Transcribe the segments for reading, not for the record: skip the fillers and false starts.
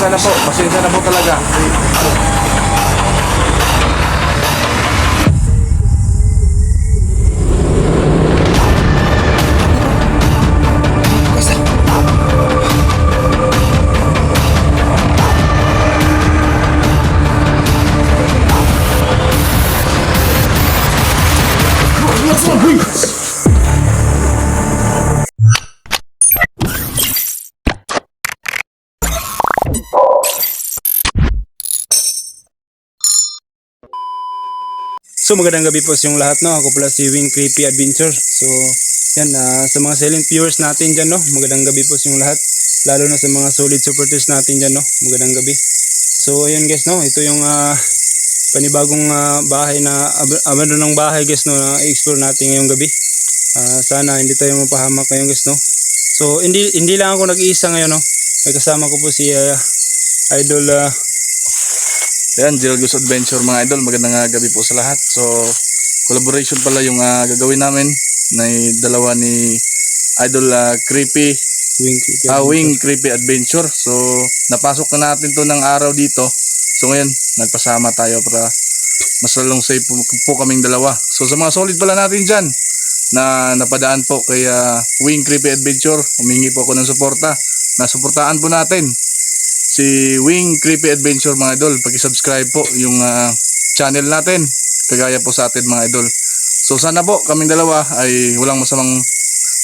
pasensya na po. Pasensya na po talaga. So magandang gabi po sa inyong lahat, no? Ako pala si Wing Creepy Adventure. So yan, sa mga silent viewers natin dyan, no? Magandang gabi po sa inyong lahat. Lalo na sa mga solid supporters natin dyan, no? Magandang gabi. So ayan guys, no? Ito yung panibagong bahay na abandoned ng bahay guys, no? Na i-explore natin ngayong gabi. Sana hindi tayo mapahamak ngayon guys, no? So hindi lang ako nag-iisa ngayon, no? May kasama ko po si Idol Yan, Gerald's Adventure mga idol. Magandang gabi po sa lahat. So, collaboration pala yung gagawin namin na dalawa ni Idol Creepy Wing Creepy Adventure. So, napasok na natin to ng araw dito. So, ngayon, nagpasama tayo para mas lalong safe po kaming dalawa. So, sa mga solid pala natin dyan na napadaan po kay Wing Creepy Adventure, humingi po ako ng suporta. Nasuportaan po natin si Wing Creepy Adventure mga idol. Paki-subscribe po yung channel natin, kagaya po sa atin mga idol. So sana po kaming dalawa ay walang masamang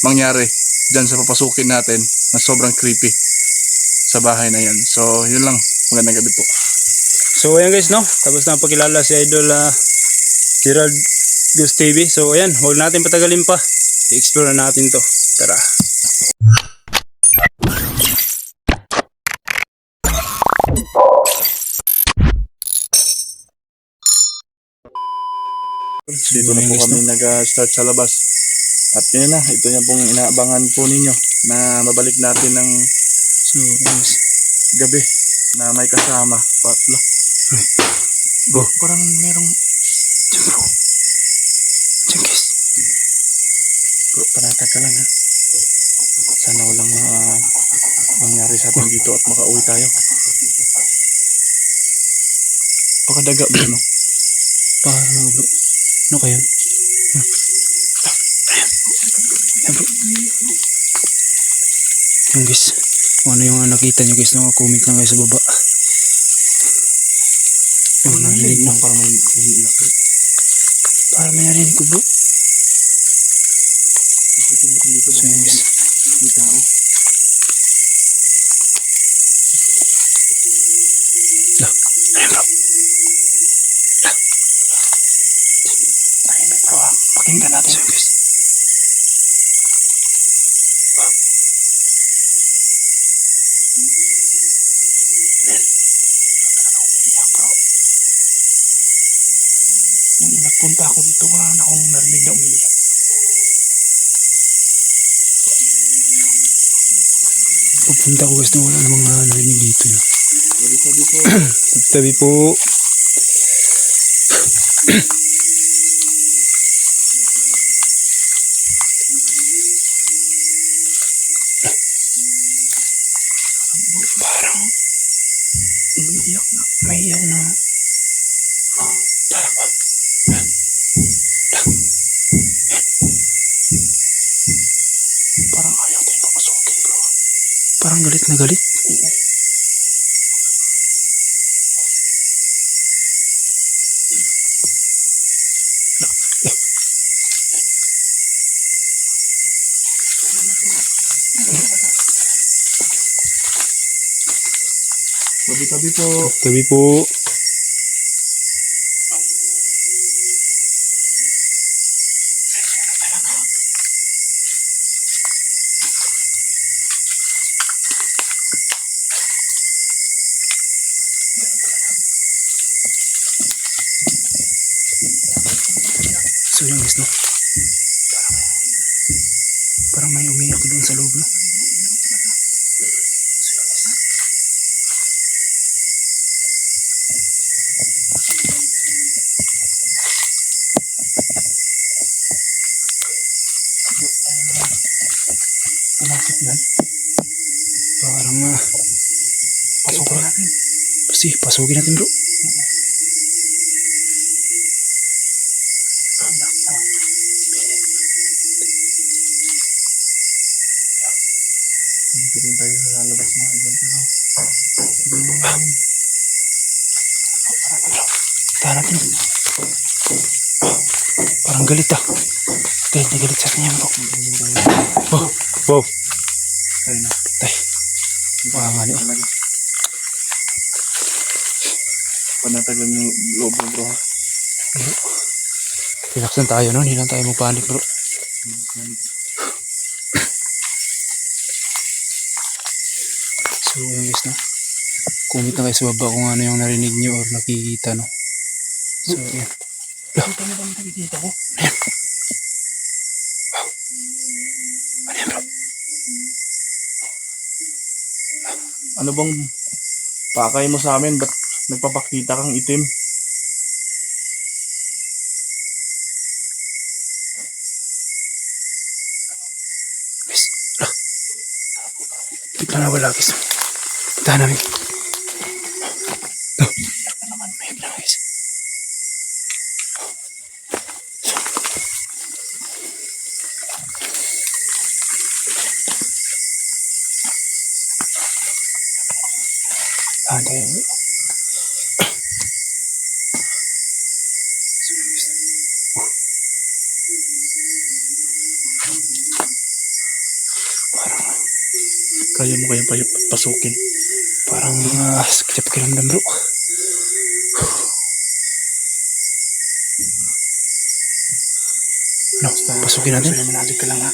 mangyari dyan sa papasukin natin na sobrang creepy sa bahay na yan. So yun lang, magandang gabi po. So ayan guys, no? Tapos na pakilala si Idol Gerald Ghost TV. So ayan, huwag natin patagalin pa. I-explore na natin to. Tara. Dito na po kami nag-start sa labas. At yun na, ito yung pong inaabangan po ninyo na mabalik natin ng gabi na may kasama. Patlo. Bro, parang merong... Bro. Checkis. Bro, panatag ka lang ha. Sana walang mangyari sa atin dito at makauwi tayo. Pakadaga bro, no? Parang bro. Ano kaya? Ayan bro. Yung guys, ano yung nakita nyo guys, comment lang kayo sa baba. Yung narinig mo. Parang may umiiyak bro. Parang may narinig ko bro. Dito So yun guys. may tao. Ayan bro. Ay, may bro. Pakinggan natin. So yun guys. Umiiyak bro. Nung nagpunta ako dito, wala na akong narinig na umiiyak. Pupunta ko guys na wala namang narinig dito yun. Sabi po. Tabi po. Parang Umiiyak na. may iyak na. Parang ayaw tayong papasukin bro. Parang galit na galit. Tabi-tabi po. Tabi po. So yung guys, no? Parang may umiyak doon sa loob, no? So yung guys. Pumasok yan. Parang Pasukin natin. Sige, pasukin natin bro. Dito rin tayo sa lalabas mga idol. Pero Tahan natin. Parang galit ah. Galit na galit sa kanya bro. Wow. Wow. tayo na. Tay. Wala nga niya. Panatag lang yung loob mo bro ha. Relax lang tayo no. Hindi lang tayo magpanik bro. So yun guys no. Comment na kayo sa baba kung ano yung narinig nyo or nakikita no. So yan. Ito na ba nakikita ko? Ayan. Wow. Ano yan bro? Ano bang pakay mo sa amin? Ba't nagpapakita kang itim? Guys. Bigla na wala guys. Puntahan namin. No. Mayag na guys. Tayo. Kaya mo kayang pasukin? Parang sakit sa pakiramdam bro. No, pasukin natin. Kaya manali ka lang ha.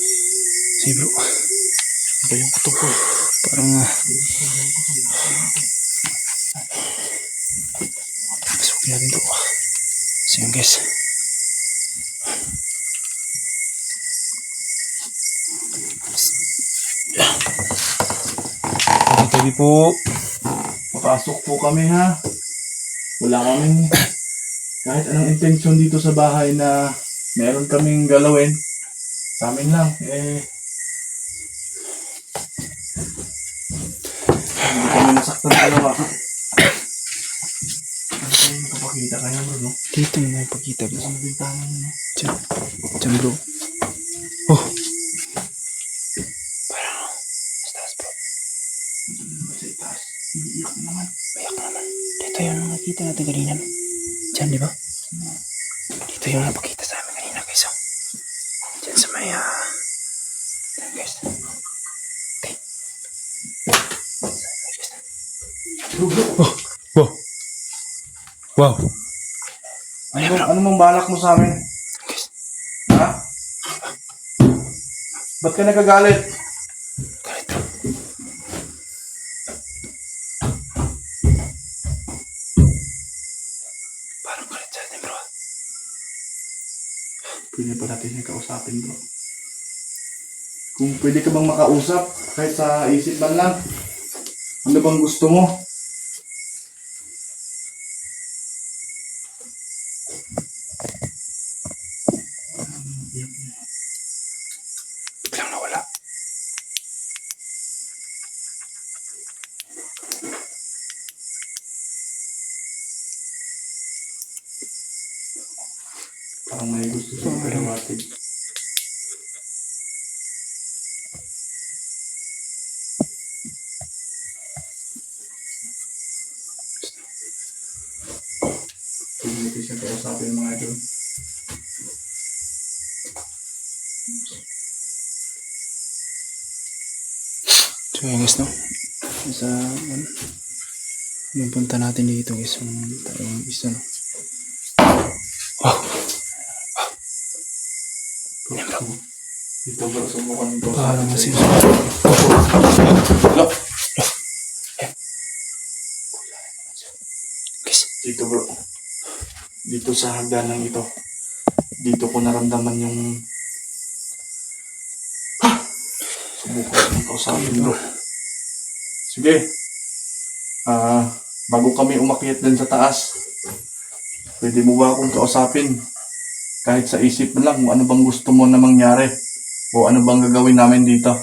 Sige bro. Iba yung kuto ko. Parang pasukin natin bro. Sige guys. Gabi po. Papasok po kami ha. Wala kaming kahit anong intensyon dito sa bahay na meron kaming galawin. Sa amin lang. Hindi kami nasaktan dalawa. Ano kayo nakapakita kaya bro no? Dito mo na ipakita bro. Sa bintana mo no? Diyan. Diyan bro. Oh. Parang mas taas bro. Sa itaas. Iiyak naman. Bayak naman. Dito yung nakita natin kanina no? Diyan di ba? Dito yung napakita sa amin kanina guys oh. Diyan sa may diyan guys. Okay. Bro bro. Oh. Wow. Wow. Ano mong balak mo sa amin? Guys. Ha? Ba't ka nagagalit? Galit bro. Parang galit sa atin bro. Pwede pa natin siya kausapin bro. Kung pwede ka bang makausap, kahit sa isip man lang. Ano bang gusto mo? Biglang nawala. Parang may gusto sa karawatig. Pwede natin siya kausapin mga idol. So yun guys no. Sa yung punta natin dito guys. Yung isa no. Wow. Yan bro. Dito bro, subukan mo. Parang sa sinusunod. Look! Guys. Dito bro. Dito sa hagdanan ito. Dito ko naramdaman yung subukan mo kausapin bro. Sige. Bago kami umakyat din sa taas, pwede mo ba akong kausapin? Kahit sa isip mo lang kung ano bang gusto mo na mangyari o ano bang gagawin namin dito.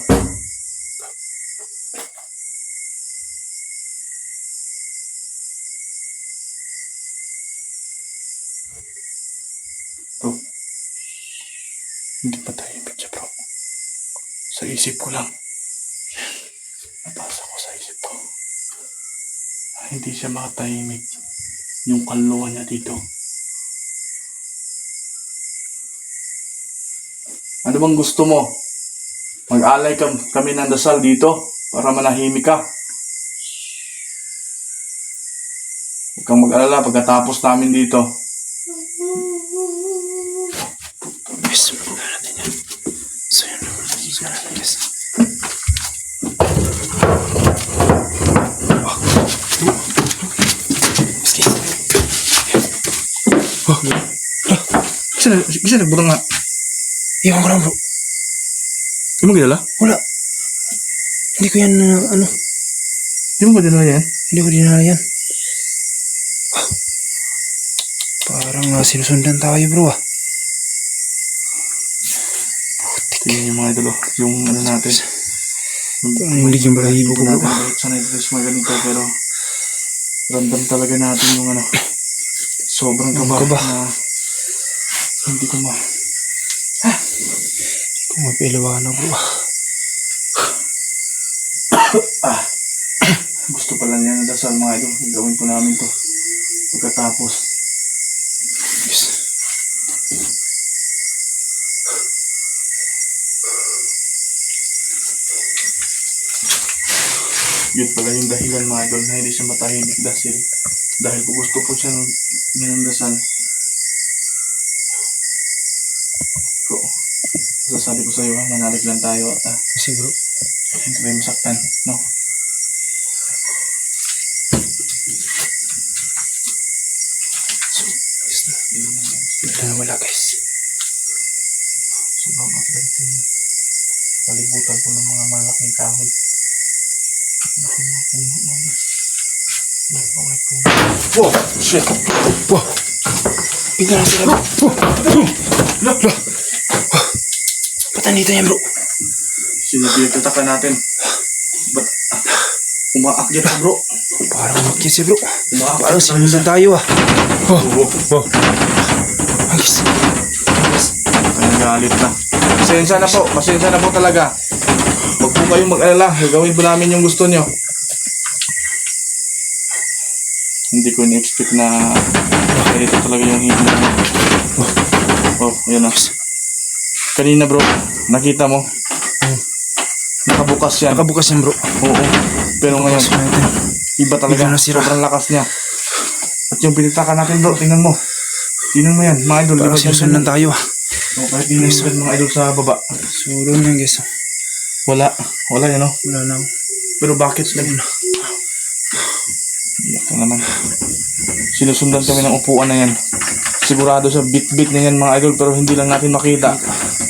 Sa isip ko lang. Napasa ko sa isip ko. Hindi siya makatahimik. Yung kaluluwa niya dito. Ano bang gusto mo? Mag-alay kami ng dasal dito para manahimik ka. Huwag kang mag-alala pagkatapos namin dito. Guys, mabuka natin yan. So yun, mabuka natin guys. Kasi nagbutang nga. Iwan ko lang bro. Hindi mo ginala? Wala. Hindi ko yan, Hindi mo ba dinala yan? hindi ko dinala yan. Parang sinusundan tayo bro ah. Tingnan yung mga idol. Yung ano natin. Parang hindi yung balahibo ko bro. Sanay tayo sa mga ganito pero ramdam talaga natin yung ano. Sobrang kaba na hindi ko Kung mapilawanan bro. Gusto pala niya ng dasal mga idol. Gawin po namin to pagkatapos. Yes. Yun pala yung dahilan mga idol na hindi siya matahimik dahil po gusto po siya ng dasal. Bro, sasabi ko sa'yo manalig lang tayo at Kasi bro. hindi tayo masaktan, no? Wala guys. So baka natin palibutan po ng mga malaking kahoy. Baka mga puno mga. Wow! Shit! Wow! Bigla na sila bro. Ba't nandito yan bro? Sinapiyagtataka natin. Ba't umaakyat ka bro? Parang umakyat si bro. Umaakyat Parang sinundan tayo ah. Oh. Ay guys. Galit na. Pasensya na po talaga. Huwag po kayong mag-alala. Gagawin po namin yung gusto nyo. Hindi ko in-expect na ito talaga yung hindi. Oh, ayan na. Kanina bro, nakita mo? Nakabukas yan. Nakabukas yan bro. Oo. Pero ngayon, iba talaga. Bigla nasira. Sobrang lakas niya. At yung pinitakan natin bro, tingnan mo. Tingnan mo yan, mga idol. Parang sinusundan tayo ah. O, kahit tingnan mo mga idol sa baba. Suro yan guys. Wala yan no? Wala na. Pero bakit lang? Iyak na naman. Sinusundan kami ng upuan na yan. Sigurado sa bit-bit na yan mga idol pero hindi lang natin makita.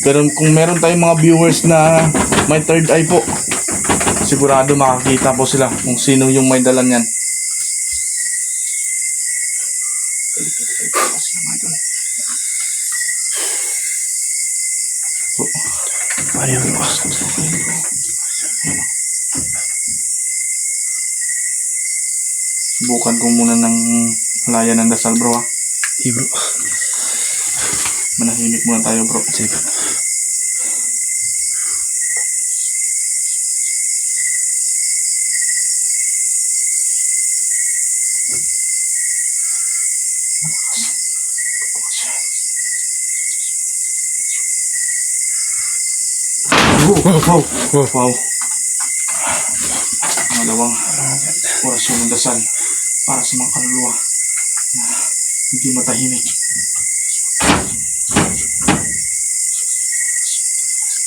Pero kung meron tayong mga viewers na may third eye po, sigurado makakita po sila kung sino yung may dala niyan. Paano yan bro? Subukan ko muna ng halayan ng dasal bro ha. Hey bro. Manahimik muna tayo bro. Sige bro. Wow. Malawang orasyon ng dasal para sa mga kaluluwa na hindi matahimik.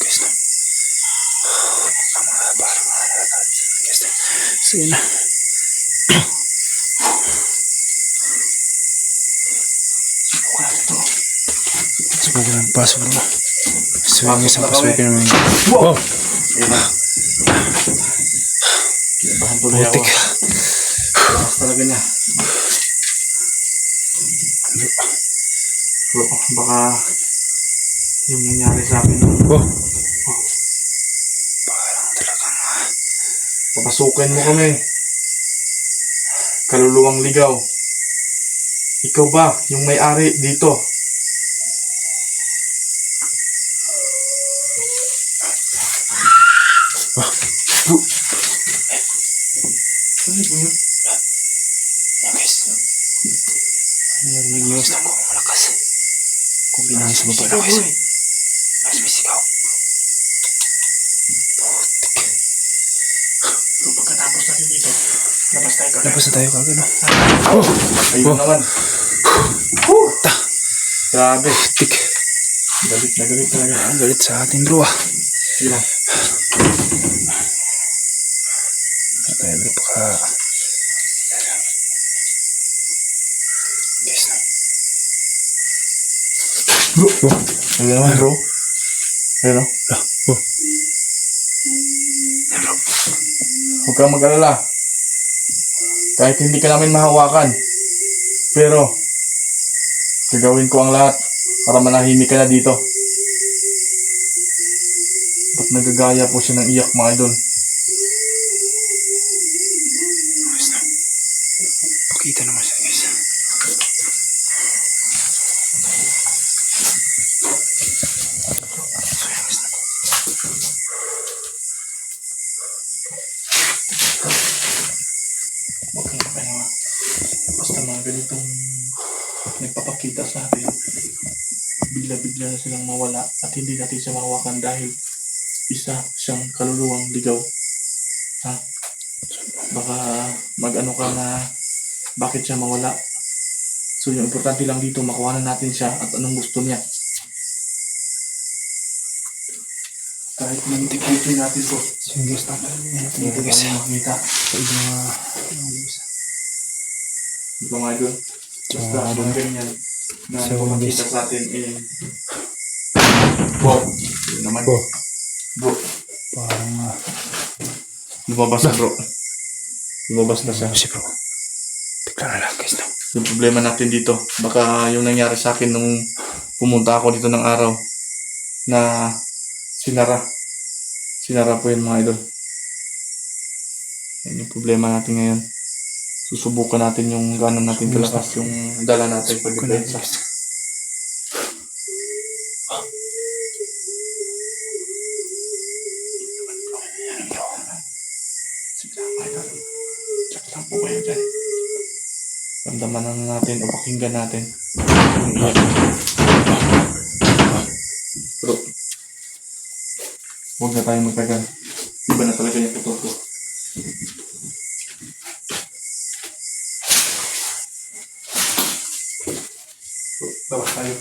Guys na. Guys na. Sige na. Subukan natin ito. Subukan ng paso bro. Subukan guys ang paso ka naman. Wow! Ayun na. Kinabahan tuloy ako. Butik. Taas talaga niya. Bro, baka yung nangyari sa akin. Wow. Parang talagang Papasukin mo kami. Kaluluwang ligaw. Ikaw ba yung may-ari dito? Ano ba yun? Yan guys. Narinig niyo guys ng malakas. Kung pinahal sa baba na guys. Guys, may sigaw. Bro, pagkatapos natin dito, labas tayo kagad. Labas na tayo kagad no. Ayun naman. Ta. Grabe. Tik. Galit na galit talaga. Ang galit sa atin bro ah. Sige lang. Ano tayo bro baka. Guys na. Bro. Ayun naman bro. Ayun o. Oh. Yan bro. Huwag kang mag-alala. Kahit hindi ka namin mahawakan. Pero, gagawin ko ang lahat para manahimik ka na dito. Ba't nagagaya po siya ng iyak mga idol? Guys na. Pakita naman siya guys. So yan guys na. Huwag kang mag-alala. Basta mga ganitong nagpapakita sa atin, bigla-bigla na silang mawala at hindi natin siya mahawakan dahil isa siyang kaluluwang ligaw. Ha? Baka mag-ano ka na bakit siya mawala. So yung importante lang dito, makuha na natin siya at anong gusto niya. Kahit mantipusin natin to, So yung guys na. hindi Dito ko guys. makita. Sa ibang mga. Guys. Ito mga idol. Basta idol. ang ganyan na So, makita guys. sa atin eh. Wow. Yun naman. Oh. Bro. Parang Lumabas na bro. Lumabas na siya. si bro. Bigla na lang guys na. Yung problema natin dito, baka yung nangyari sa akin nung pumunta ako dito ng araw na sinara. Sinara po yun mga idol. Yan yung problema natin ngayon. Susubukan natin yung gano'n natin kalakas yung dala natin pag depensa. Sige lang mga idol. Check lang po kayo dyan. Ramdaman na natin o pakinggan natin yung iyak. Bro, huwag na tayo magtagal. Iba na talaga yung putol ko. Bro, labas tayo.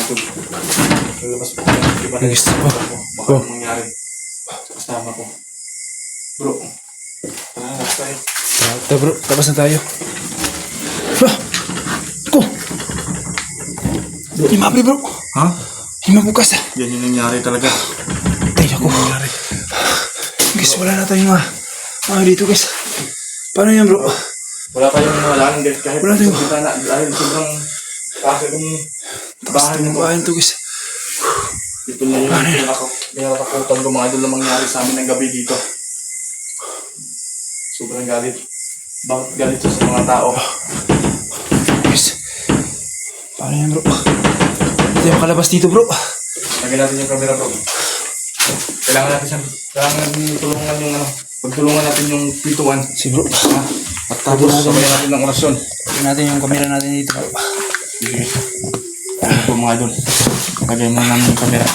Ito. Labas po. Iba na Guys, yung putol ko. Baka oh. anong mangyari sa kasama ko. Bro, tara, labas tayo. Ito bro, tapos na tayo. Bro! Ko! Himabri bro! Ha? Himabukas ah! Yan yung nangyari talaga. Tayo ko. Guys, wala na tayong dito guys. Paano yan bro? Wala tayong mawalan kahit Wala tayong- sa bintana dahil sobrang kasi yung Tapos bahay tayong nito. bahay to guys. Ito na yung pinakatakutan ko mga idol na mangyari sa amin ng gabi dito. Sobrang galit. Bakit galit siya sa mga tao? Guys. Paano yan bro? Hindi tayo makalabas dito bro. Lagyan natin yung camera bro. Kailangan natin siya. Kailangan natin tulungan yung ano. Pagtulungan natin yung pituan. Si bro. At tapos sabayan natin ng orasyon. Tignan natin yung camera natin dito bro. Sige. Ano po mga idol. Lagyan mo namin yung camera.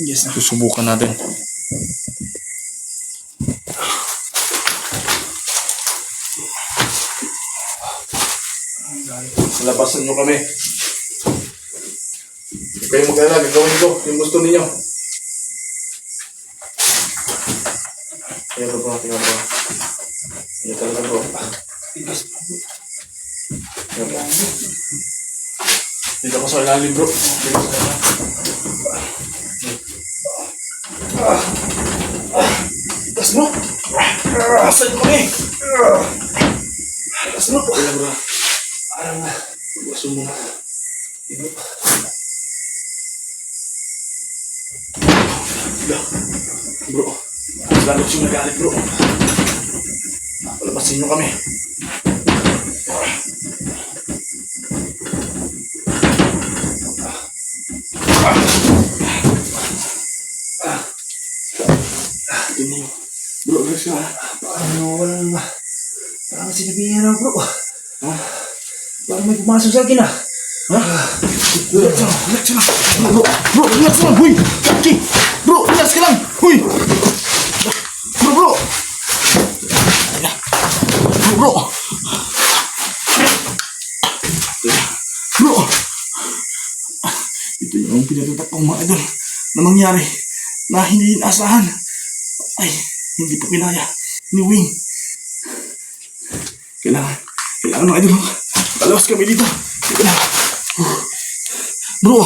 Yes na. Susubukan natin. Labasan nyo kami. Huwag kayong mag-alala, gagawin ko yung gusto ninyo. Ayan bro, tingnan bro. Ayan talaga bro. Tigas. Ayan bro. Dito ako sa ilalim bro. Dito ako sa ilalim. Tigas bro. Labasan nyo kami. Tigas bro. Ayan bro. Parang gusto mo na. Bro. Bro, mas lalo siyang nagalit bro. Palabasin nyo kami. Relax ka. Parang sinabihan ako, bro. Parang may pumasok sa akin, Relax lang. Relax lang. Bro, relax lang. Huy! Kaki! Bro, relax ka lang. Huy! Bro! Bro! Bro! Ito yung pinatatak kong mga idol na mangyari na hindi inaasahan. Ay, hindi pa kinaya ni Wing. Kailangan mga idol. Palawas kami dito. Kailangan. Bro!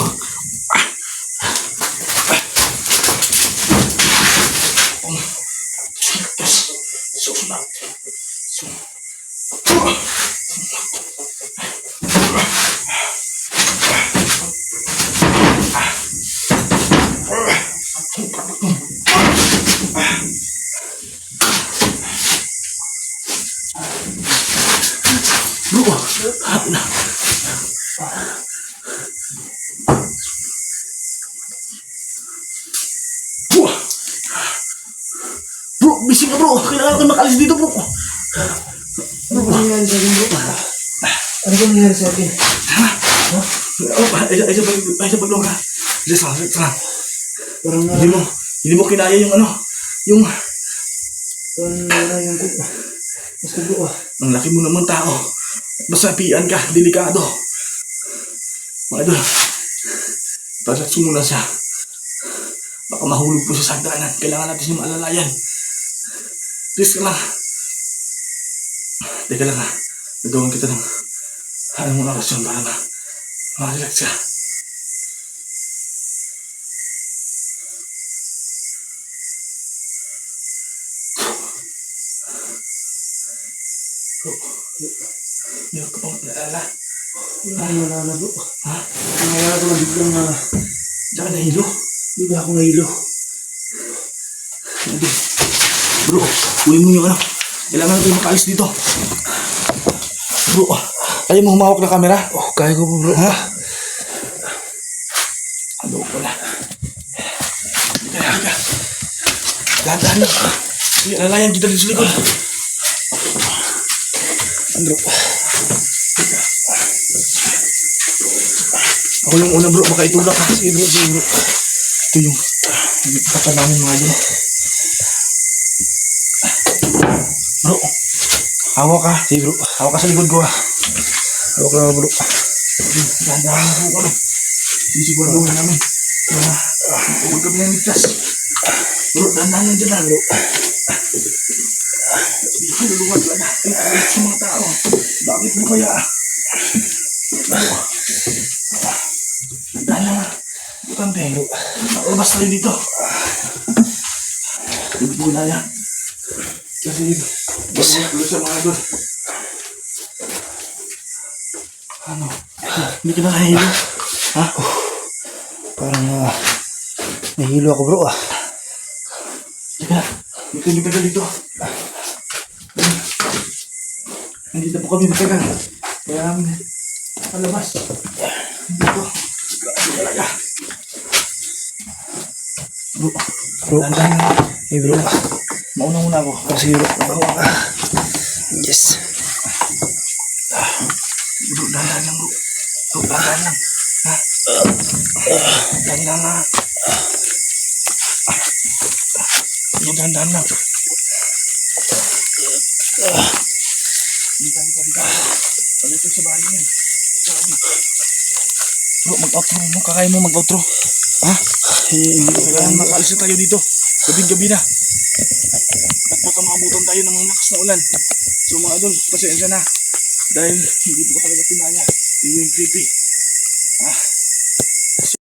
Bro, bising ka bro. Kailangan kayo makalis dito bro. Ano ba nangyari sa akin, bro? Ano ba nangyari sa akin? Ay sa paglong ka. Relax lang. Parang Hindi mo kinaya yung ano. Yung narayan ko. Basta bro, ang laki mo naman tao. Masapian ka. Delikado. Mga idol. Relax mo muna siya. Baka mahulog po siya sa hagdanan. Kailangan natin siyang maalalayan. Please ka lang. Teka lang ha. Nagawan kita ng anong orasyon para ma-relax ka. Meron ka pang naalala? wala na bro. Ha? Nangayala ko na biglang Diyan ka nahilo? bigla ako nahilo. Hindi. Bro, kunin mo yung ano. Kailangan natin makaalis dito. Bro, kaya mo humawak ng camera? Oh, kaya ko po bro. Ha? Ano pala? Halika. Dahan-dahan lang. Sige, lalayan kita dito sa likod. Bro, Ako yung una bro, makaitulak ha. sige bro. Ito yung kata namin mga yun. Bro, hawak ka. Sige bro. Hawak ka sa likod ko ha. Hawak lang bro. Dahan-dahan na po kami. Sisiguraduhin namin. Huwag kami ng ligtas. Bro, dahan-dahan lang dyan ha, bro. Hindi ko luluwag lang ha. Ay, sa mga tao. Bakit mo kaya? Dahan lang ha. Butante. Nakalabas tayo dito. Hindi ko na yan. Kasi bago sa mga idol. Ano? Hindi ka na nahilo? Ha? Parang nahilo ako bro. Teka, hindi kami tagal dito. Nandito po kami matagal. Kaya namin palabas. Dito. Grabe talaga. Bro, Bro. dahan-dahan na. Hey bro. Mauna-una ako. Sige bro. Yes. Bro, dahan-dahan lang bro. Bro, dahan-dahan lang. Ha? Dahan-dahan lang. Dahan-dahan lang. Dito. Dito sa bahay yan. Bro, mag-outro mo. Kakain mo mag-outro. Ha? Hindi ko Kailangan makaalis na tayo dito. Gabing-gabi na. At baka maabutan tayo ng lakas na ulan. So mga idol, pasensya na. Dahil hindi ko talaga kinaya. Yung creepy. Ah,